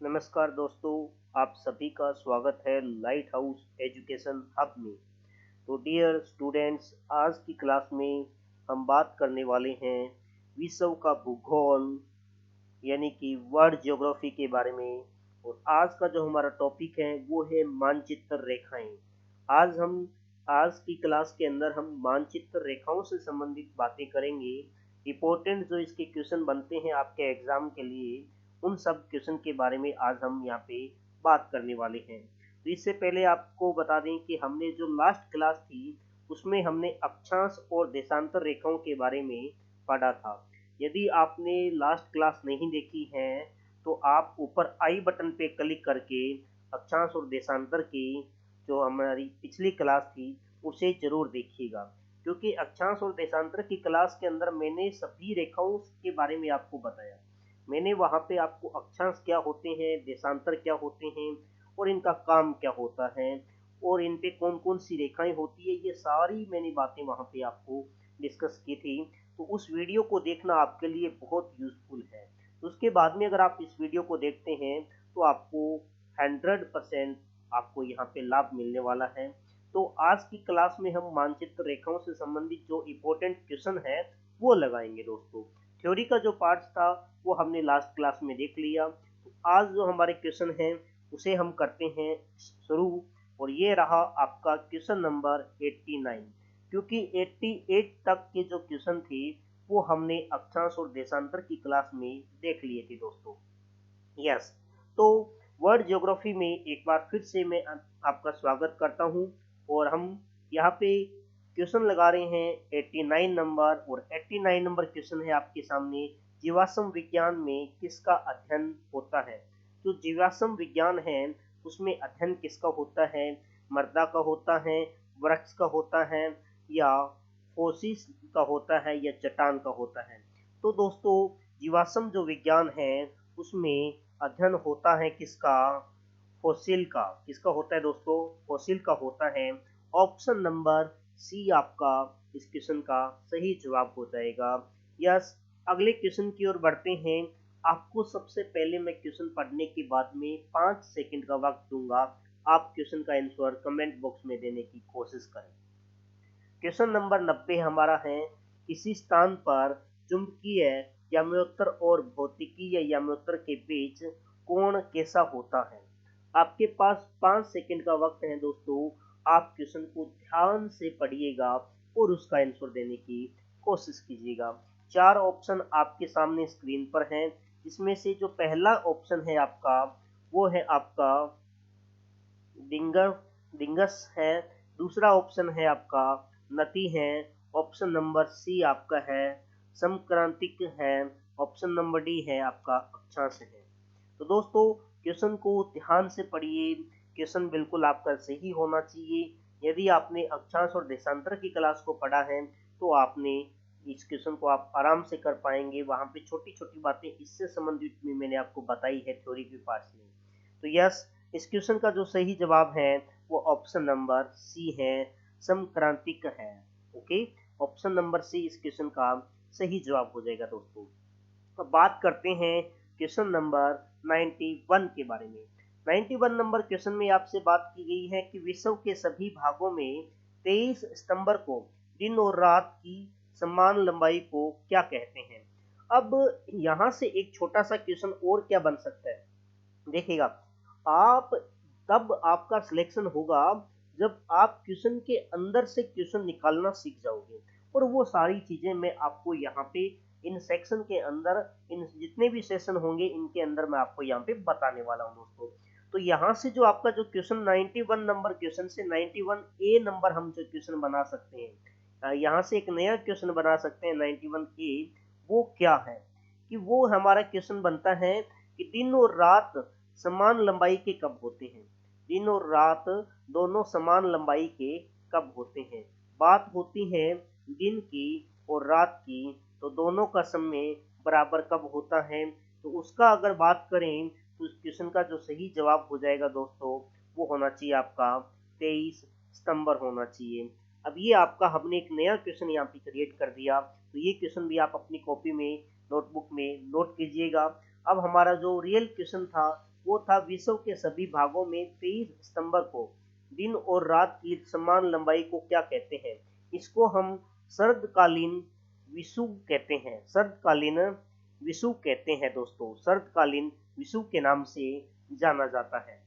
नमस्कार दोस्तों, आप सभी का स्वागत है लाइट हाउस एजुकेशन हब में। तो डियर स्टूडेंट्स, आज की क्लास में हम बात करने वाले हैं विश्व का भूगोल यानी कि वर्ल्ड ज्योग्राफी के बारे में। और आज का जो हमारा टॉपिक है वो है मानचित्र रेखाएं। आज हम आज की क्लास के अंदर हम मानचित्र रेखाओं से संबंधित बातें करेंगे। इम्पोर्टेंट जो इसके क्वेश्चन बनते हैं आपके एग्जाम के लिए, उन सब क्वेश्चन के बारे में आज हम यहाँ पे बात करने वाले हैं। तो इससे पहले आपको बता दें कि हमने जो लास्ट क्लास थी उसमें हमने अक्षांश और देशांतर रेखाओं के बारे में पढ़ा था। यदि आपने लास्ट क्लास नहीं देखी है तो आप ऊपर आई बटन पे क्लिक करके अक्षांश और देशांतर की जो हमारी पिछली क्लास थी उसे जरूर देखिएगा, क्योंकि अक्षांश और देशांतर की क्लास के अंदर मैंने सभी रेखाओं के बारे में आपको बताया। मैंने वहां पे आपको अक्षांश क्या होते हैं, देशांतर क्या होते हैं और इनका काम क्या होता है और इन पे कौन कौन सी रेखाएं होती है, ये सारी मैंने बातें वहां पे आपको डिस्कस की थी। तो उस वीडियो को देखना आपके लिए बहुत यूजफुल है। तो उसके बाद में अगर आप इस वीडियो को देखते हैं तो आपको 100% आपको यहाँ पे लाभ मिलने वाला है। तो आज की क्लास में हम मानचित्र रेखाओं से संबंधित जो इम्पोर्टेंट क्वेश्चन है वो लगाएंगे दोस्तों। थ्योरी का जो पार्ट था वो हमने लास्ट क्लास में देख लिया। तो आज जो हमारे क्वेश्चन हैं उसे हम करते हैं शुरू। और ये रहा आपका क्वेश्चन नंबर 89, क्योंकि 88 तक के जो क्वेश्चन थे वो हमने अक्षांश और देशांतर की क्लास में देख लिए थे दोस्तों। यस, तो वर्ल्ड ज्योग्राफी में एक बार फिर से मैं आपका स्वागत करता हूं। और हम यहाँ पे क्वेश्चन लगा रहे हैं 89 नंबर। और 89 नंबर क्वेश्चन है आपके सामने, जीवाश्म विज्ञान में किसका अध्ययन होता है। जो जीवाश्म विज्ञान है उसमें अध्ययन किसका होता है, मृदा का होता है, वृक्ष का होता है, या फोसिस का होता है, या चट्टान का होता है। तो दोस्तों जीवाश्म जो विज्ञान है उसमें अध्ययन होता है किसका, फोसिल का। किसका होता है दोस्तों, फोसिल का होता है। ऑप्शन नंबर सी आपका इस क्वेश्चन का सही जवाब हो जाएगा। यस, अगले क्वेश्चन की ओर बढ़ते हैं। आपको सबसे पहले मैं क्वेश्चन पढ़ने के बाद में 5 सेकंड का वक्त दूंगा। आप क्वेश्चन का आंसर कमेंट बॉक्स में देने की कोशिश करें। क्वेश्चन नंबर 90 हमारा है, किसी स्थान पर चुंबकीय याम्योत्तर और भौतिकीय याम्योत्तर के बीच कोण कैसा होता है। आपके पास 5 सेकंड का वक्त है दोस्तों। आप क्वेश्चन को ध्यान से पढ़िएगा और उसका आंसर देने की कोशिश कीजिएगा। 4 ऑप्शन आपके सामने स्क्रीन पर हैं, जिसमें से जो पहला ऑप्शन है आपका वो है आपका डिंगस है। दूसरा ऑप्शन है आपका नती है। ऑप्शन नंबर सी आपका है समक्रांतिक है। ऑप्शन नंबर डी है आपका अक्षांश है। तो दोस्तों क्वेश्चन को ध्यान से पढ़िए। क्वेश्चन बिल्कुल आपका सही होना चाहिए। यदि आपने अक्षांश और देशांतर की क्लास को पढ़ा है तो आपने इस क्वेश्चन को आप आराम से कर पाएंगे। वहां पे छोटी छोटी बातें इससे संबंधित भी मैंने आपको बताई है थ्योरी के पार्ट में। तो यस, इस क्वेश्चन का जो सही जवाब है वो ऑप्शन नंबर सी है, समक्रांतिक है। ओके, ऑप्शन नंबर सी इस क्वेश्चन का सही जवाब हो जाएगा दोस्तों। अब बात करते हैं क्वेश्चन नंबर 91 के बारे में। 91 नंबर क्वेश्चन में आपसे बात की गई है कि विश्व के सभी भागों में 23 सितंबर को दिन और रात की समान लंबाई को क्या कहते हैं। अब यहाँ से एक छोटा सा क्वेश्चन और क्या बन सकता है, देखिएगा। आप तब आपका सिलेक्शन होगा जब आप क्वेश्चन के अंदर से क्वेश्चन निकालना सीख जाओगे। और वो सारी चीजें मैं आपको यहाँ पे इन सेक्शन के अंदर, इन जितने भी सेशन होंगे इनके अंदर मैं आपको यहाँ पे बताने वाला हूँ दोस्तों। तो यहाँ से जो आपका जो क्वेश्चन 91 नंबर क्वेश्चन से 91 ए नंबर हम जो क्वेश्चन बना सकते हैं, यहाँ से एक नया क्वेश्चन बना सकते हैं 91 ए। वो क्या है कि वो हमारा क्वेश्चन बनता है कि दिन और रात समान लंबाई के कब होते हैं। दिन और रात दोनों समान लंबाई के कब होते हैं। बात होती है दिन की और रात की, तो दोनों का समय बराबर कब होता है। तो उसका अगर बात करें तो उस क्वेश्चन का जो सही जवाब हो जाएगा दोस्तों वो होना चाहिए आपका 23 सितंबर होना चाहिए। अब ये आपका हमने एक नया क्वेश्चन यहाँ पे क्रिएट कर दिया। तो ये क्वेश्चन भी आप अपनी कॉपी में, नोटबुक में नोट कीजिएगा। अब हमारा जो रियल क्वेश्चन था वो था विश्व के सभी भागों में 23 सितंबर को दिन और रात की समान लंबाई को क्या कहते हैं? इसको हम शरदकालीन विषुव कहते हैं। शरदकालीन विषुव कहते हैं दोस्तों। शरदकालीन विषुव के नाम से जाना जाता है।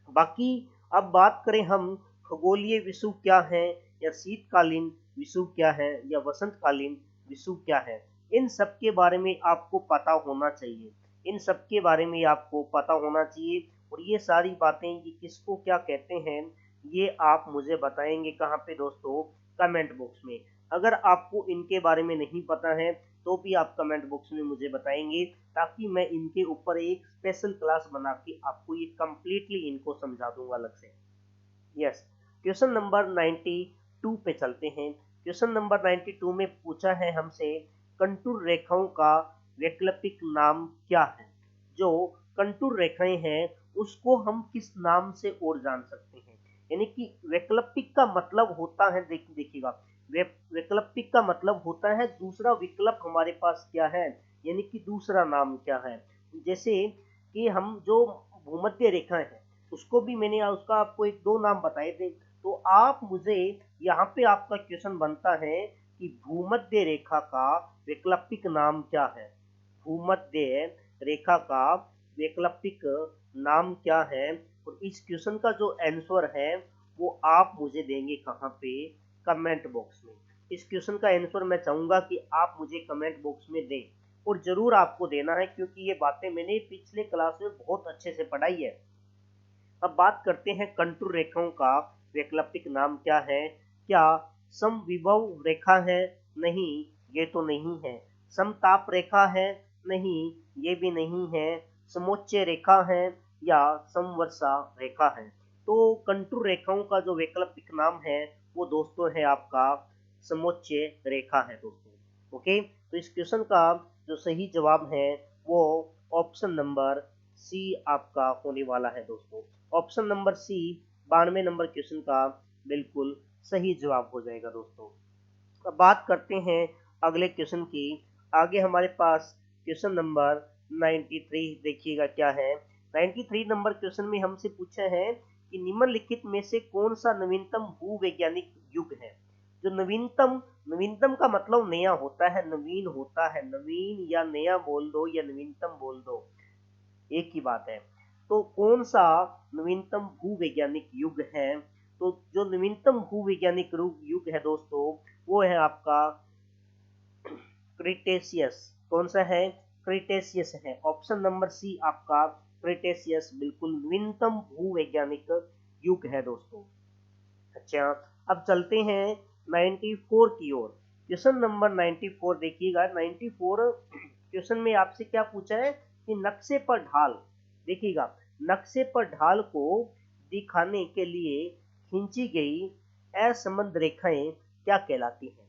बाकी अब बात करें हम खगोलीय विषुव क्या है, या शीतकालीन विषुव क्या है, या वसंतकालीन विषुव क्या है, इन सब के बारे में आपको पता होना चाहिए। इन सब के बारे में आपको पता होना चाहिए। और ये सारी बातें ये किसको क्या कहते हैं, ये आप मुझे बताएंगे कहाँ पे दोस्तों? कमेंट बॉक्स में। अगर आपको इनके बारे में नहीं पता है तो भी आप कमेंट बॉक्स में मुझे बताएंगे, ताकि मैं इनके ऊपर एक स्पेशल क्लास बना के आपको ये कंप्लीटली इनको समझा दूंगा अलग से। यस, क्वेश्चन नंबर 92 पे चलते हैं। क्वेश्चन नंबर 92 में पूछा है हमसे कंटूर रेखाओं का वैकल्पिक नाम क्या है? जो कंटूर रेखाएं हैं उसको हम किस नाम से और जान सकते हैं? यानी कि वैकल्पिक का मतलब होता है, देखिएगा, वैकल्पिक का मतलब होता है दूसरा विकल्प हमारे पास क्या है, यानी कि दूसरा नाम क्या है। जैसे कि हम जो भूमध्य रेखा है उसको भी मैंने उसका आपको एक दो नाम बताए थे। तो आप मुझे यहाँ पे आपका क्वेश्चन बनता है कि भूमध्य रेखा का वैकल्पिक नाम क्या है? भूमध्य रेखा का वैकल्पिक नाम क्या है? और इस क्वेश्चन का जो आंसर है वो आप मुझे देंगे कहाँ पे? कमेंट बॉक्स में। इस क्वेश्चन का आंसर मैं चाहूंगा कि आप मुझे कमेंट बॉक्स में दें, और जरूर आपको देना है, क्योंकि ये बातें मैंने पिछले क्लास में बहुत अच्छे से पढ़ाई है। अब बात करते हैं कंटूर रेखाओं का वैकल्पिक नाम क्या है। क्या समविभव रेखा है? नहीं, ये तो नहीं है। समताप रेखा है? नहीं, ये भी नहीं है। समोच्च रेखा है या समवर्षा रेखा है? तो कंटूर रेखाओं का जो वैकल्पिक नाम है वो दोस्तों है आपका समोच्च रेखा है दोस्तों। ओके, तो इस क्वेश्चन का जो सही जवाब है वो ऑप्शन नंबर सी आपका होने वाला है दोस्तों। Option number C 92 number question का बिल्कुल सही जवाब हो जाएगा दोस्तों। अब बात करते हैं अगले क्वेश्चन की। आगे हमारे पास क्वेश्चन नंबर 93 देखिएगा क्या है। 93 नंबर क्वेश्चन में हमसे पूछा है कि निम्नलिखित में से कौन सा नवीनतम भूवैज्ञानिक युग है? जो नवीनतम, नवीनतम का मतलब नया होता है, नवीन होता है, नवीन या नया बोल दो या नवीनतम बोल दो, एक ही बात है। तो कौन सा नवीनतम भूवैज्ञानिक युग है? तो जो नवीनतम भूवैज्ञानिक युग है दोस्तों वो है आपका क्रिटेशियस। कौन सा है? क्रिटेशियस है। ऑप्शन नंबर सी आपका क्रिटेशियस बिल्कुल नवीनतम भूवैज्ञानिक युग है दोस्तों। अच्छा, अब चलते हैं 94 की ओर। क्वेश्चन नंबर 94 देखिएगा। 94 क्वेश्चन में आपसे क्या पूछा है कि नक्शे पर ढाल, देखिएगा, नक्शे पर ढाल को दिखाने के लिए खींची गई असंबद्ध रेखाएं क्या कहलाती हैं?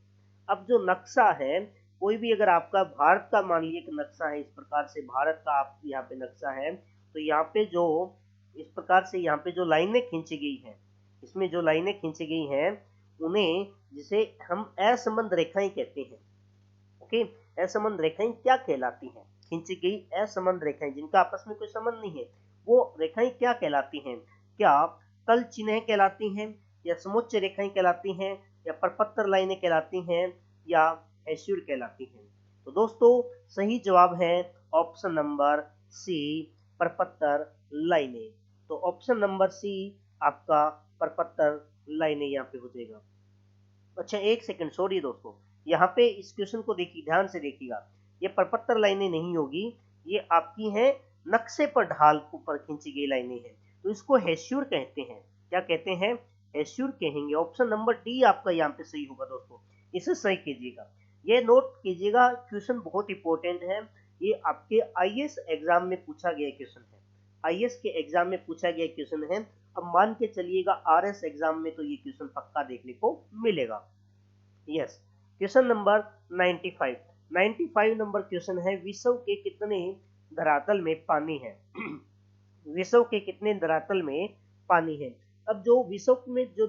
अब जो नक्शा है, कोई भी अगर आपका भारत का मान लीजिए कि नक्शा है, इस प्रकार से भारत का आप यहाँ पे नक्शा है, तो यहाँ पे जो इस प्रकार से यहाँ पे जो लाइनें खींची गई हैं, इसमें जो लाइनें खींची गई हैं उन्हें जिसे हम असंबद्ध रेखाएं कहते हैं। ओके, असंबद्ध रेखाएं क्या कहलाती हैं? खींची गई असंबद्ध रेखाएं जिनका आपस में कोई संबंध नहीं है, वो रेखाएं क्या कहलाती हैं? क्या तल चिन्ह कहलाती हैं, या समोच्च रेखाएं कहलाती हैं, या परपत्र लाइनें कहलाती हैं, या हैस्यूर कहलाती हैं? तो दोस्तों सही जवाब है ऑप्शन नंबर सी, परपत्र लाइनें। तो ऑप्शन नंबर सी आपका परपत्र लाइनें यहाँ पे हो जाएगा। अच्छा, एक सेकंड, सॉरी दोस्तों, यहाँ पे इस क्वेश्चन को देखिए, ध्यान से देखिएगा, ये परपत्र लाइनें नहीं होगी, ये आपकी है नक्शे पर ढाल ऊपर खींची गई लाइनें हैं, तो इसको हैस्यूर कहते हैं। क्या कहते हैं? हैस्यूर कहेंगे। ऑप्शन नंबर डी आपका यहाँ पे सही होगा दोस्तों, इसे सही कीजिएगा। ये नोट कीजिएगा, क्वेश्चन बहुत इंपॉर्टेंट है, ये आपके आईएएस एग्जाम में पूछा गया क्वेश्चन है, आईएएस के एग्जाम में पूछा गया क्वेश्चन है। अब मान के चलिएगा आरएस एग्जाम में तो ये क्वेश्चन पक्का देखने को मिलेगा। Yes, question number 95, 95 number question है विश्व के कितने धरातल में पानी है? विश्व के कितने धरातल में पानी है? अब जो विश्व में जो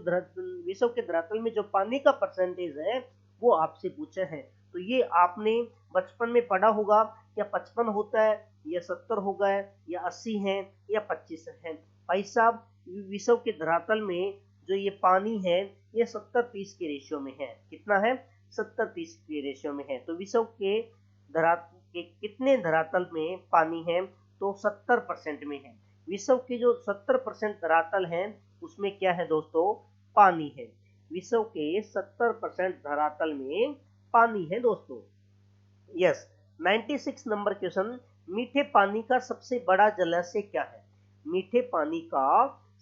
विश्व के धरातल में जो पानी का परसेंटेज है वो आपसे पूछा है। तो ये आपने बचपन में पढ़ा होगा या 55 होता है, या 70 होगा, या 80 है, या 25 है। भाई साहब, विश्व के धरातल में जो ये पानी है ये 70-30 के रेशियो में है। कितना है? 70-30 के रेशियो में है। तो विश्व के कितने धरातल में पानी है? तो 70% में है। विश्व के जो 70% धरातल है उसमें क्या है दोस्तों? पानी है। विश्व के 70% धरातल में पानी है दोस्तों। यस, 96 नंबर क्वेश्चन, मीठे पानी का सबसे बड़ा जलाशय क्या है? मीठे पानी का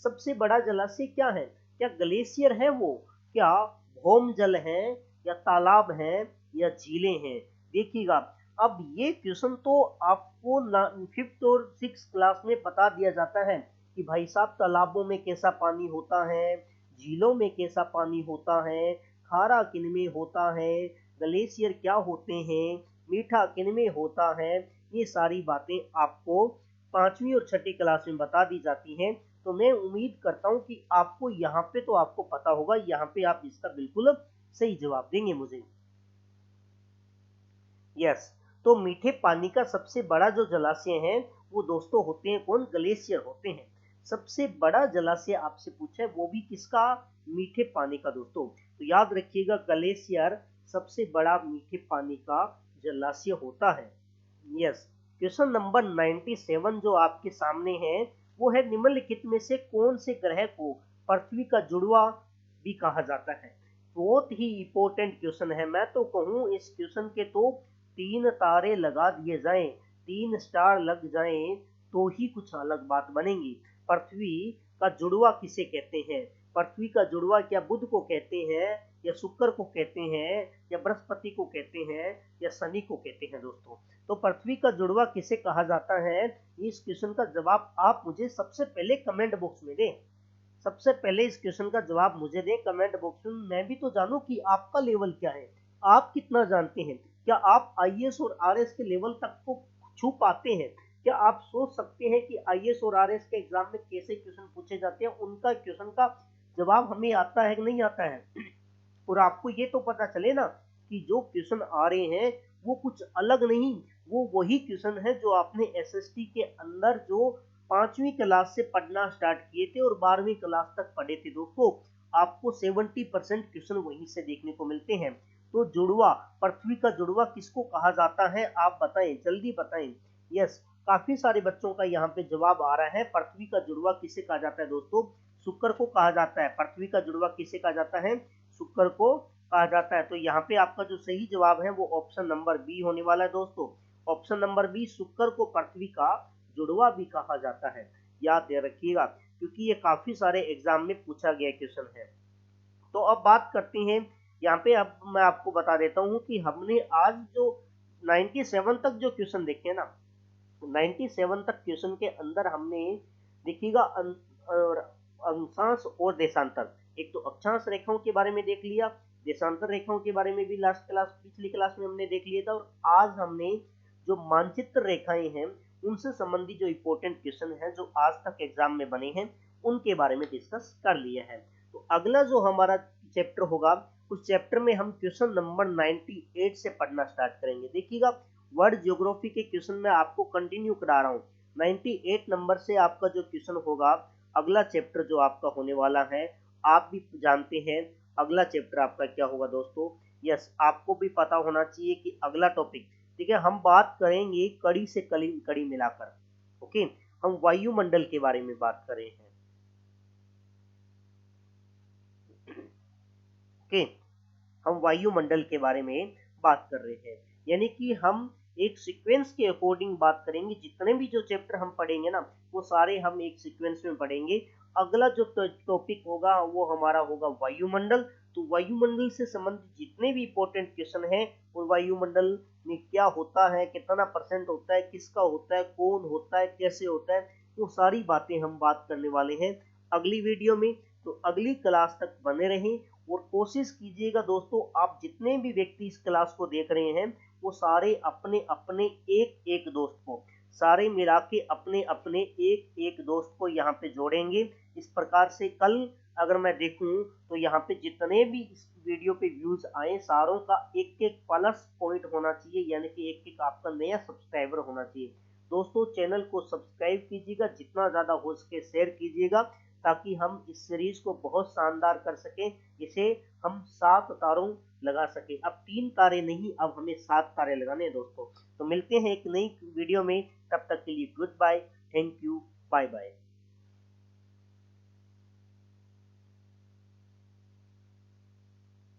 सबसे बड़ा जलाशय क्या है? क्या ग्लेशियर है वो? क्या भौम जल है, या तालाब है, या झीलें हैं? देखिएगा, अब ये क्वेश्चन तो आपको 5th और 6th क्लास में बता दिया जाता है कि भाई साहब तालाबों में कैसा पानी होता है, झीलों में कैसा पानी होता है, खारा किनमें होता है, ग्लेशियर क्या होते हैं, मीठा किनमें होता है। ये सारी बातें आपको 5वीं और 6ठी क्लास में बता दी जाती हैं। तो मैं उम्मीद करता हूं कि आपको यहाँ पे तो आपको पता होगा, यहाँ पे आप इसका बिल्कुल सही जवाब देंगे मुझे। यस, तो मीठे पानी का सबसे बड़ा जो जलाशय है वो दोस्तों होते हैं कौन? ग्लेशियर होते हैं। सबसे बड़ा जलाशय आपसे पूछा है वो भी किसका? मीठे पानी का दोस्तों। तो याद रखिएगा, ग्लेशियर सबसे बड़ा मीठे पानी का जलाशय होता है। यस, क्वेश्चन नंबर 97 जो आपके सामने है वो है, निम्नलिखित में से कौन से ग्रह को पृथ्वी का जुड़वा भी कहा जाता है? बहुत ही इंपॉर्टेंट क्वेश्चन है। मैं तो कहूँ इस क्वेश्चन के तो 3 तारे लगा दिए जाएं, 3 स्टार लग जाएं तो ही कुछ अलग बात बनेगी। पृथ्वी का जुड़वा किसे कहते हैं? पृथ्वी का जुड़वा क्या बुध को कहते हैं, या शुक्र को कहते हैं, या बृहस्पति को कहते हैं, या शनि को कहते हैं दोस्तों? तो पृथ्वी का जुड़वा किसे कहा जाता है? इस क्वेश्चन का जवाब आप मुझे सबसे पहले कमेंट बॉक्स में दें। सबसे पहले इस क्वेश्चन का जवाब मुझे दें कमेंट बॉक्स में। मैं भी तो जानूं कि आपका लेवल क्या है, आप कितना जानते हैं। क्या आप आईएएस और आरएस के लेवल तक को छू पाते हैं? क्या आप सोच सकते हैं कि आईएएस और आरएस के एग्जाम में कैसे क्वेश्चन पूछे जाते हैं, उनका क्वेश्चन का जवाब हमें आता है कि नहीं आता है? और आपको ये तो पता चले ना कि जो क्वेश्चन आ रहे हैं वो कुछ अलग नहीं, वो वही क्वेश्चन है जो आपने एसएसटी के अंदर जो 5वीं क्लास से पढ़ना स्टार्ट किए थे और 12वीं क्लास तक पढ़े थे दोस्तों। आपको 70% क्वेश्चन वहीं से देखने को मिलते हैं। तो जुड़वा, पृथ्वी का जुड़वा किसको कहा जाता है? आप बताएं, जल्दी बताएं। यस, काफी सारे बच्चों का यहाँ पे जवाब आ रहा है। पृथ्वी का जुड़वा किसे कहा जाता है दोस्तों? शुक्र को कहा जाता है। पृथ्वी का जुड़वा किसे कहा जाता है? शुक्र को कहा जाता है। तो यहाँ पे आपका जो सही जवाब है वो ऑप्शन नंबर बी होने वाला है दोस्तों। ऑप्शन नंबर बी, शुक्र को पृथ्वी का जुड़वा भी कहा जाता है। याद रखिएगा, क्योंकि ये काफी सारे एग्जाम में पूछा गया क्वेश्चन है। तो अब बात करते हैं यहाँ पे। अब मैं आपको बता देता हूँ कि हमने आज जो 97 तक जो क्वेश्चन देखे ना, 97 तक क्वेश्चन के अंदर हमने देखिएगा अक्षांश और देशांतर। एक तो अक्षांश रेखाओं के बारे में देख लिया, देशांतर रेखाओं के बारे में भी लास्ट क्लास पिछली क्लास में हमने देख लिया था। और आज हमने जो मानचित्र रेखाएं हैं उनसे संबंधित जो इंपॉर्टेंट क्वेश्चन है जो आज तक एग्जाम में बने हैं उनके बारे में डिस्कस कर लिया है। तो अगला जो हमारा चैप्टर होगा उस चैप्टर में हम क्वेश्चन नंबर 98 से पढ़ना स्टार्ट करेंगे। देखिएगा, वर्ल्ड ज्योग्राफी के क्वेश्चन में आपको कंटिन्यू करा रहा हूँ। 98 नंबर से आपका जो क्वेश्चन होगा, अगला चैप्टर जो आपका होने वाला है, आप भी जानते हैं अगला चैप्टर आपका क्या होगा दोस्तों। यस, आपको भी पता होना चाहिए कि अगला टॉपिक, ठीक है, हम बात करेंगे कड़ी से कड़ी मिलाकर। ओके, हम वायुमंडल के बारे में बात कर रहे हैं। ओके, हम वायुमंडल के बारे में बात कर रहे हैं, यानी कि हम एक सीक्वेंस के अकॉर्डिंग बात करेंगे। जितने भी जो चैप्टर हम पढ़ेंगे ना वो सारे हम एक सीक्वेंस में पढ़ेंगे। अगला जो टॉपिक होगा वो हमारा होगा वायुमंडल। तो वायुमंडल से संबंधित जितने भी इंपॉर्टेंट क्वेश्चन हैं, और वायुमंडल में क्या होता है, कितना परसेंट होता है, किसका होता है, कौन होता है, कैसे होता है, वो सारी बातें हम बात करने वाले हैं अगली वीडियो में। तो अगली क्लास तक बने रहें और कोशिश कीजिएगा दोस्तों, आप जितने भी व्यक्ति इस क्लास को देख रहे हैं वो सारे अपने अपने एक एक दोस्त को सारे मिला के अपने अपने एक एक दोस्त को यहाँ पे जोड़ेंगे। इस प्रकार से कल अगर मैं देखूं तो यहाँ पे जितने भी इस वीडियो पे व्यूज आए सारों का एक एक प्लस पॉइंट होना चाहिए, यानी कि एक एक आपका नया सब्सक्राइबर होना चाहिए। दोस्तों चैनल को सब्सक्राइब कीजिएगा, जितना ज्यादा हो सके शेयर कीजिएगा, ताकि हम इस सीरीज को बहुत शानदार कर सकें। इसे हम 7 तारों लगा सके। अब 3 तारे नहीं, अब हमें 7 तारे लगाने हैं दोस्तों। तो मिलते हैं एक नई वीडियो में, तब तक के लिए goodbye, thank you, bye bye.